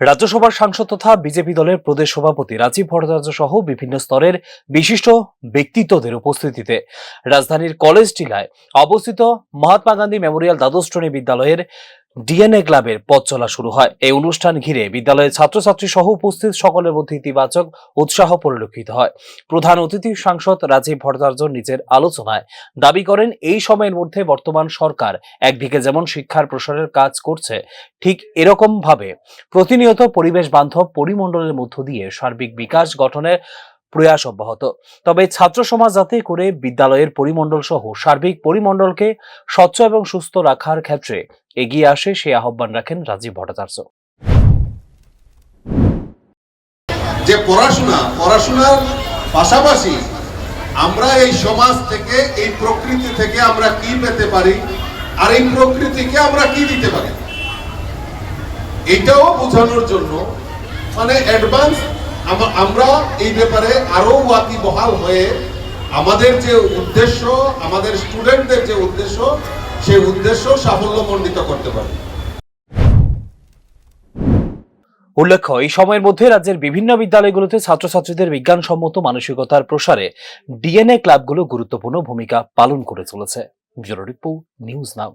রাজ্যসভার সাংসদ তথা বিজেপি দলের প্রদেশ সভাপতি রাজীব ভট্টাচার্য সহ বিভিন্ন স্তরের বিশিষ্ট ব্যক্তিত্বদের উপস্থিতিতে রাজধানীর কলেজ টিলায় অবস্থিত মহাত্মা গান্ধী মেমোরিয়াল দ্বাদশ শ্রেণী বিদ্যালয়ের ডিএনএ ক্লাবের পথ চলা শুরু হয়। এই অনুষ্ঠান ঘিরে বিদ্যালয়ের ছাত্রছাত্রী সহ উপস্থিত সকলের মধ্যে ইতিবাচক উৎসাহ পরিলক্ষিত হয়। প্রধান অতিথি সাংসদ রাজীব ভট্টাচার্য নিজের আলোচনায় দাবি করেন, এই সময়ের মধ্যে বর্তমান সরকার একদিকে যেমন শিক্ষার প্রসারের কাজ করছে, ঠিক এরকম ভাবে প্রতিনিয়ত পরিবেশ বান্ধব পরিমণ্ডলের মধ্য দিয়ে সার্বিক বিকাশ গঠনের প্রয়াস অব্যাহত। তবে ছাত্র সমাজ যাতে করে বিদ্যালয়ের পরিমণ্ডল সহ সার্বিক পরিমণ্ডলকে স্বচ্ছ এবং সুস্থ রাখার ক্ষেত্রে এগিয়ে আসে, সে আহ্বান রাখেন রাজীব ভট্টাচার্য। যে পড়াশোনার পাশাপাশি আমরা এই সমাজ থেকে, এই প্রকৃতি থেকে আমরা কি পেতে পারি আর এই প্রকৃতিকে আমরা কি দিতে পারি, এটাও বোঝানোর জন্য মানে অ্যাডভান্স আমরা এই ব্যাপারে আরো ওয়াকিবহাল হয়ে আমাদের যে উদ্দেশ্য, আমাদের স্টুডেন্টদের যে উদ্দেশ্য, সেই উদ্দেশ্য সাফল্যমণ্ডিত করতে পারি। উল্লেখ্য, এই সময়ের মধ্যে রাজ্যের বিভিন্ন বিদ্যালয়গুলোতে ছাত্রছাত্রীদের বিজ্ঞানসম্মত মানসিকতার প্রসারে ডিএনএ ক্লাবগুলো গুরুত্বপূর্ণ ভূমিকা পালন করে চলেছে। Bureau report, news now.